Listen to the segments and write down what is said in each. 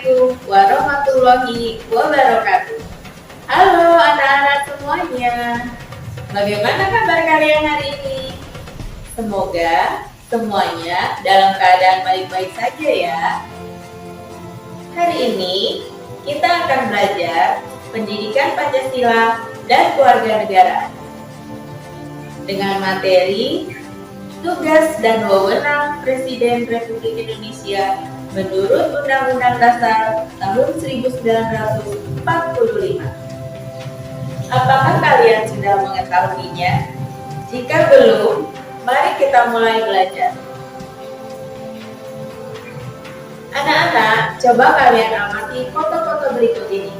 Assalamualaikum warahmatullahi wabarakatuh. Halo anak-anak semuanya. Bagaimana kabar kalian hari ini? Semoga semuanya dalam keadaan baik-baik saja ya. Hari ini kita akan belajar pendidikan Pancasila dan kewarganegaraan dengan materi tugas dan wewenang Presiden Republik Indonesia menurut Undang-Undang Dasar tahun 1945. Apakah kalian sudah mengetahuinya? Jika belum, mari kita mulai belajar. Anak-anak, coba kalian amati foto-foto berikut ini.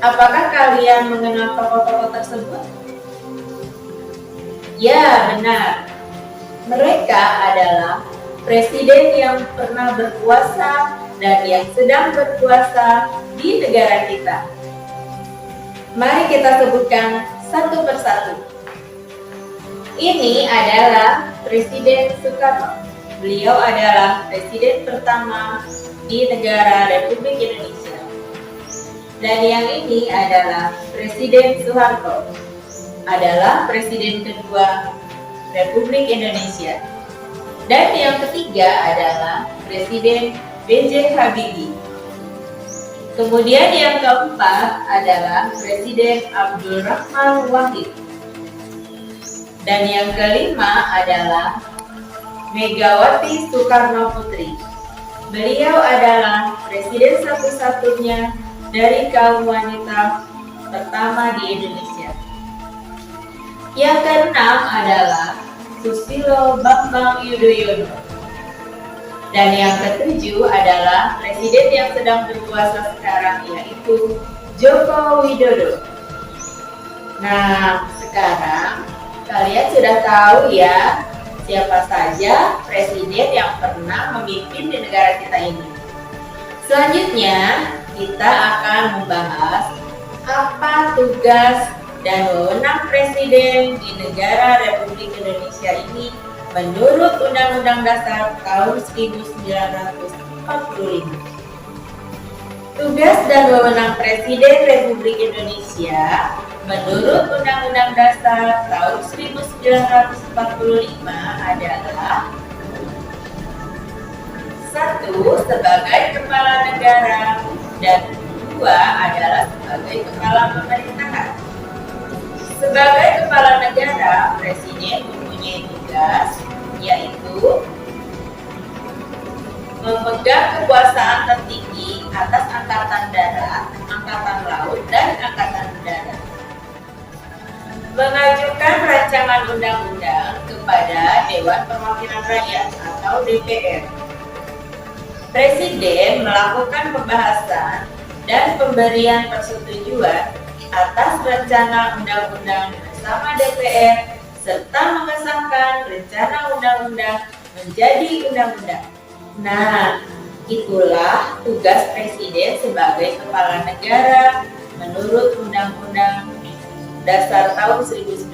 Apakah kalian mengenal tokoh-tokoh tersebut? Ya, benar. Mereka adalah presiden yang pernah berkuasa dan yang sedang berkuasa di negara kita. Mari kita sebutkan satu persatu. Ini adalah Presiden Soekarno. Beliau adalah presiden pertama di negara Republik Indonesia. Dan yang ini adalah Presiden Soeharto, adalah presiden kedua Republik Indonesia. Dan yang ketiga adalah Presiden B.J. Habibie. Kemudian yang keempat adalah Presiden Abdul Rahman Wahid. Dan yang kelima adalah Megawati Soekarno Putri. Beliau adalah presiden satu-satunya dari kaum wanita pertama di Indonesia. Yang keenam adalah Susilo Bambang Yudhoyono. Dan yang ketujuh adalah presiden yang sedang berkuasa sekarang, yaitu Joko Widodo. Nah, sekarang kalian sudah tahu ya siapa saja presiden yang pernah memimpin di negara kita ini. Selanjutnya, kita akan membahas apa tugas dan wewenang presiden di negara Republik Indonesia ini menurut Undang-Undang Dasar tahun 1945. Tugas dan wewenang Presiden Republik Indonesia menurut Undang-Undang Dasar tahun 1945 adalah: 1. Sebagai kepala negara, dan 2 adalah sebagai kepala pemerintahan. Sebagai kepala negara, Presiden mempunyai tugas yaitu memegang kekuasaan tertinggi atas angkatan darat, angkatan laut, dan angkatan udara. Mengajukan rancangan undang-undang kepada Dewan Perwakilan Rakyat atau DPR. Presiden melakukan pembahasan dan pemberian persetujuan atas rencana undang-undang bersama DPR serta mengesahkan rencana undang-undang menjadi undang-undang. Nah, itulah tugas presiden sebagai kepala negara menurut Undang-Undang Dasar tahun 1945.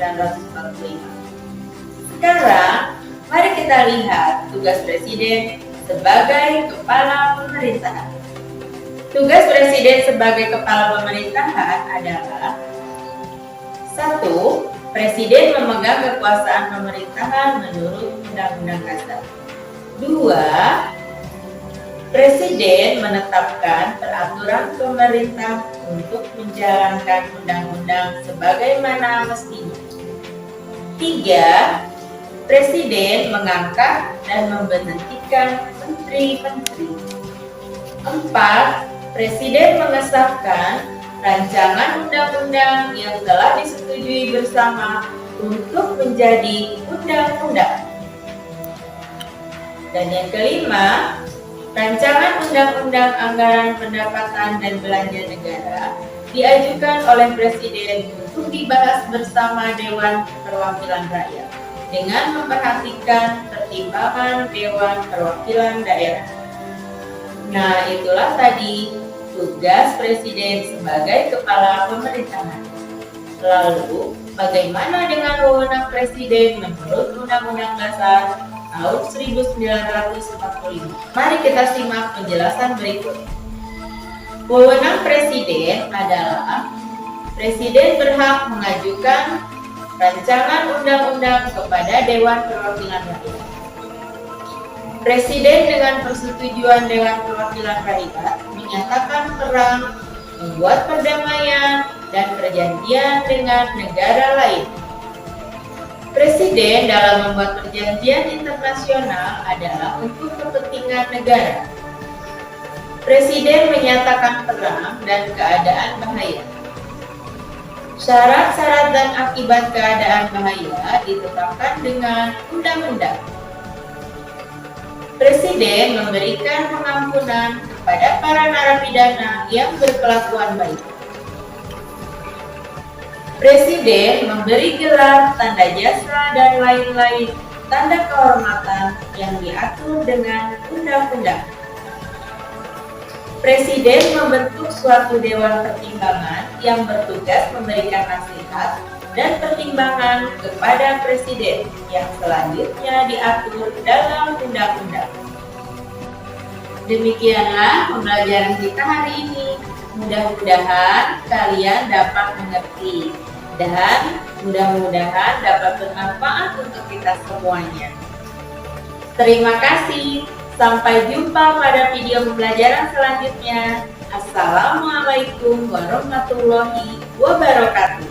Sekarang, mari kita lihat tugas presiden sebagai kepala pemerintahan. Tugas presiden sebagai kepala pemerintahan adalah: 1. Presiden memegang kekuasaan pemerintahan menurut Undang-Undang Dasar. 2. Presiden menetapkan peraturan pemerintah untuk menjalankan undang-undang sebagaimana mestinya. 3. Presiden mengangkat dan memberhentikan menteri-menteri. 4. Presiden mengesahkan rancangan undang-undang yang telah disetujui bersama untuk menjadi undang-undang. Dan yang kelima, rancangan undang-undang anggaran pendapatan dan belanja negara diajukan oleh Presiden untuk dibahas bersama Dewan Perwakilan Rakyat dengan memperhatikan pertimbangan Dewan Perwakilan Daerah. Nah, itulah tadi tugas presiden sebagai kepala pemerintahan. Lalu, bagaimana dengan wewenang presiden menurut Undang-Undang Dasar tahun 1945. Mari kita simak penjelasan berikut. Wewenang Presiden adalah Presiden berhak mengajukan rancangan undang-undang kepada Dewan Perwakilan Rakyat. Presiden dengan persetujuan Dewan Perwakilan Rakyat menyatakan perang, membuat perdamaian, dan perjanjian dengan negara lain. Presiden dalam membuat perjanjian internasional adalah untuk kepentingan negara. Presiden menyatakan perang dan keadaan bahaya. Syarat-syarat dan akibat keadaan bahaya ditetapkan dengan undang-undang. Presiden memberikan pengampunan kepada para narapidana yang berkelakuan baik. Presiden memberi gelar, tanda jasa, dan lain-lain tanda kehormatan yang diatur dengan undang-undang. Presiden membentuk suatu dewan pertimbangan yang bertugas memberikan nasihat dan pertimbangan kepada Presiden yang selanjutnya diatur dalam undang-undang. Demikianlah pembelajaran kita hari ini. Mudah-mudahan kalian dapat mengerti dan mudah-mudahan dapat bermanfaat untuk kita semuanya. Terima kasih. Sampai jumpa pada video pembelajaran selanjutnya. Assalamualaikum warahmatullahi wabarakatuh.